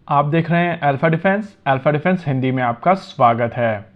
आप देख रहे हैं अल्फा डिफेंस हिंदी में आपका स्वागत है।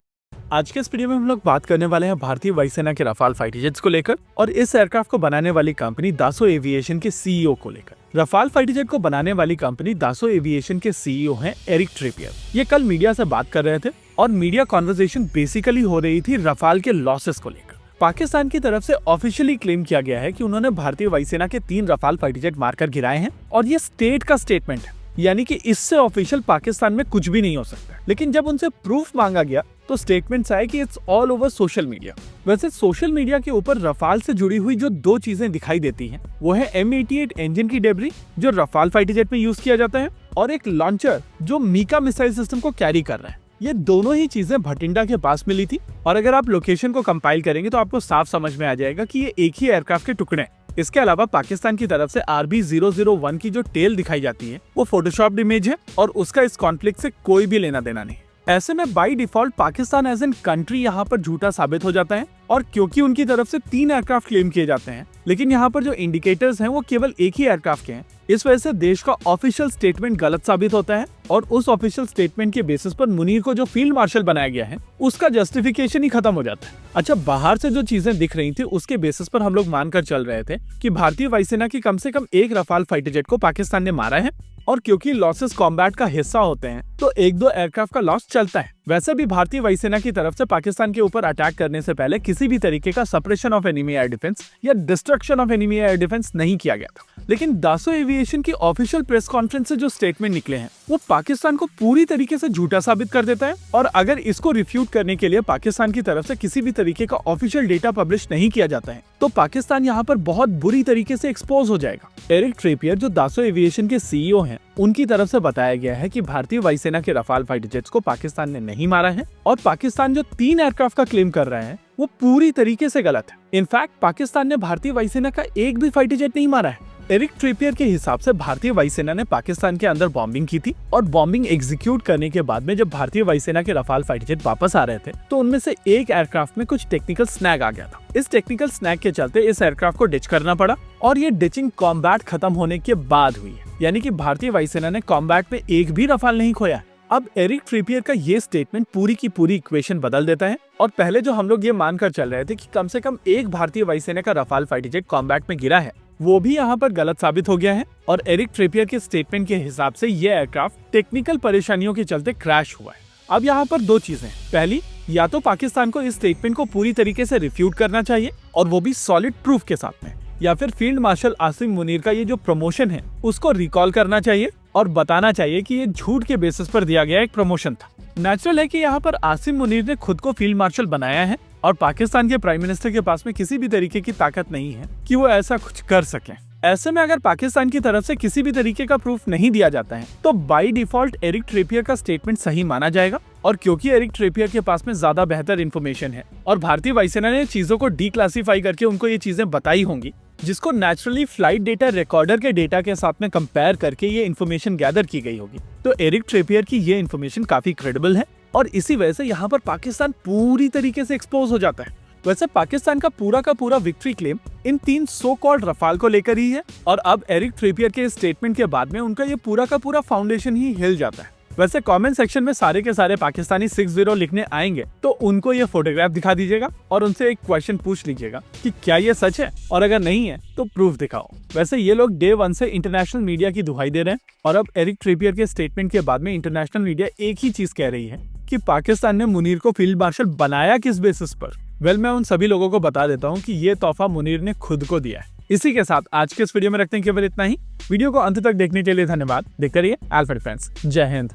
आज के इस वीडियो में हम लोग बात करने वाले हैं भारतीय वायुसेना के रफाल फाइटर जेट्स को लेकर और इस एयरक्राफ्ट को बनाने वाली कंपनी दासो एविएशन के सीईओ को लेकर। रफाल फाइटर जेट को बनाने वाली कंपनी दासो एविएशन के सीईओ हैं एरिक ट्रिपियर। ये कल मीडिया से बात कर रहे थे और मीडिया कॉन्वर्सेशन बेसिकली हो रही थी रफाल के लॉसेस को लेकर। पाकिस्तान की तरफ से ऑफिशियली क्लेम किया गया है कि उन्होंने भारतीय वायुसेना के 3 रफाल फाइटर जेट मारकर गिराए हैं और ये स्टेट का स्टेटमेंट है, यानी कि इससे ऑफिशियल पाकिस्तान में कुछ भी नहीं हो सकता। लेकिन जब उनसे प्रूफ मांगा गया तो स्टेटमेंट्स आए कि it's all over social media. वैसे सोशल मीडिया के ऊपर रफाल से जुड़ी हुई जो 2 चीजें दिखाई देती हैं वो है M88 इंजन की डेब्री जो रफाल फाइटर जेट में यूज किया जाता है और एक लॉन्चर जो मीका मिसाइल सिस्टम को कैरी कर रहा है। ये दोनों ही चीजें भटिंडा के पास मिली थी और अगर आप लोकेशन को कंपाइल करेंगे तो आपको साफ समझ में आ जाएगा कि ये एक ही एयरक्राफ्ट के टुकड़े हैं। इसके अलावा पाकिस्तान की तरफ से RB001 की जो टेल दिखाई जाती है वो फोटोशॉप्ड इमेज है और उसका इस कॉन्फ्लिक्ट से कोई भी लेना देना नहीं। ऐसे में by default Pakistan as an country यहाँ पर झूठा साबित हो जाता है और क्योंकि उनकी तरफ से 3 एयरक्राफ्ट क्लेम किए जाते हैं लेकिन यहाँ पर जो इंडिकेटर्स हैं वो केवल एक ही एयरक्राफ्ट के हैं, इस वजह से देश का ऑफिशियल स्टेटमेंट गलत साबित होता है और उस ऑफिशियल स्टेटमेंट के बेसिस पर मुनीर को जो फील्ड मार्शल बनाया गया है उसका जस्टिफिकेशन ही खत्म हो जाता है। अच्छा, बाहर से जो चीजें दिख रही थी उसके बेसिस पर हम लोग मानकर चल रहे थे कि भारतीय वायुसेना की कम से कम 1 रफाल फाइटर जेट को पाकिस्तान ने मारा है और क्योंकि लॉसेस कॉम्बैट का हिस्सा होते हैं तो 1-2 एयरक्राफ्ट का लॉस चलता है। वैसे भी भारतीय वायुसेना की तरफ से पाकिस्तान के ऊपर अटैक करने से पहले किसी भी तरीके का suppression of enemy air defence या destruction of enemy air defence नहीं किया गया था। लेकिन दासो एविएशन की ऑफिशियल प्रेस कॉन्फ्रेंस से जो स्टेटमेंट निकले हैं वो पाकिस्तान को पूरी तरीके से झूठा साबित कर देता है और अगर इसको रिफ्यूट करने के लिए पाकिस्तान की तरफ से किसी भी तरीके का ऑफिशियल डेटा पब्लिश नहीं किया जाता है तो पाकिस्तान यहाँ पर बहुत बुरी तरीके से एक्सपोज हो जाएगा। एरिक ट्रिपियर जो दासो एविएशन के सीईओ हैं, उनकी तरफ से बताया गया है कि भारतीय वायुसेना के रफाल फाइटर जेट्स को पाकिस्तान ने नहीं मारा है और पाकिस्तान जो 3 एयरक्राफ्ट का क्लेम कर रहे हैं वो पूरी तरीके से गलत है। इनफैक्ट पाकिस्तान ने भारतीय वायुसेना का एक भी फाइटर जेट नहीं मारा है। एरिक ट्रिपियर के हिसाब से भारतीय वायुसेना ने पाकिस्तान के अंदर बॉम्बिंग की थी और बॉम्बिंग एग्जीक्यूट करने के बाद में जब भारतीय वायुसेना के रफाल फाइटर जेट वापस आ रहे थे तो उनमें से एक एयरक्राफ्ट में कुछ टेक्निकल स्नैग आ गया था। इस टेक्निकल स्नैग के चलते इस एयरक्राफ्ट को डिच करना पड़ा और ये डिचिंग कॉम्बैट खत्म होने के बाद हुई है, यानी कि भारतीय वायुसेना ने कॉम्बैट में एक भी रफाल नहीं खोया। अब एरिक ट्रिपियर का ये स्टेटमेंट पूरी की पूरी इक्वेशन बदल देता है और पहले जो हम लोग ये मानकर चल रहे थे कि कम से कम एक भारतीय वायुसेना का रफाल फाइटर जेट कॉम्बैट में गिरा है वो भी यहाँ पर गलत साबित हो गया है और एरिक ट्रिपियर के स्टेटमेंट के हिसाब से ये एयरक्राफ्ट टेक्निकल परेशानियों के चलते क्रैश हुआ है। अब यहाँ पर 2 चीजें, पहली या तो पाकिस्तान को इस स्टेटमेंट को पूरी तरीके से रिफ्यूट करना चाहिए और वो भी सॉलिड प्रूफ के साथ में, या फिर फील्ड मार्शल आसिम मुनीर का ये जो प्रमोशन है उसको रिकॉल करना चाहिए और बताना चाहिए कि ये झूठ के बेसिस पर दिया गया एक प्रमोशन था। नेचुरल है कि यहाँ पर आसिम मुनीर ने खुद को फील्ड मार्शल बनाया है और पाकिस्तान के प्राइम मिनिस्टर के पास में किसी भी तरीके की ताकत नहीं है कि वो ऐसा कुछ कर सके। ऐसे में अगर पाकिस्तान की तरफ से किसी भी तरीके का प्रूफ नहीं दिया जाता है तो बाय डिफॉल्ट एरिक ट्रिपियर का स्टेटमेंट सही माना जाएगा और क्योंकि एरिक ट्रिपियर के पास में ज्यादा बेहतर इन्फॉर्मेशन है और भारतीय वायुसेना ने चीजों को डीक्लासिफाई करके उनको ये चीजें बताई होंगी जिसको नेचुरली फ्लाइट डेटा रिकॉर्डर के डेटा के साथ में कंपेयर करके ये इन्फॉर्मेशन गैदर की गई होगी, तो एरिक ट्रिपियर की ये इन्फॉर्मेशन काफी क्रेडिबल है और इसी वजह से यहाँ पर पाकिस्तान पूरी तरीके से एक्सपोज हो जाता है। वैसे पाकिस्तान का पूरा victory claim in 3 so called Rafale को लेकर ही है और अब एरिक ट्रिपियर के स्टेटमेंट के बाद में उनका ये पूरा फाउंडेशन ही हिल जाता है। वैसे कमेंट सेक्शन में सारे के सारे पाकिस्तानी 60 लिखने आएंगे तो उनको ये फोटोग्राफ दिखा दीजिएगा और उनसे एक क्वेश्चन पूछ लीजिएगा कि क्या ये सच है और अगर नहीं है तो प्रूफ दिखाओ। वैसे ये लोग डे 1 से इंटरनेशनल मीडिया की दुहाई दे रहे हैं और अब एरिक ट्रिपियर के स्टेटमेंट के बाद में इंटरनेशनल मीडिया एक ही चीज कह रही है कि पाकिस्तान ने मुनीर को फील्ड मार्शल बनाया किस बेसिस पर। मैं उन सभी लोगों को बता देता हूँ कि ये तोहफा मुनीर ने खुद को दिया है। इसी के साथ आज के इस वीडियो में रखते हैं केवल इतना ही। वीडियो को अंत तक देखने के लिए धन्यवाद। देखते रहिए अल्फा डिफेंस। जय हिंद।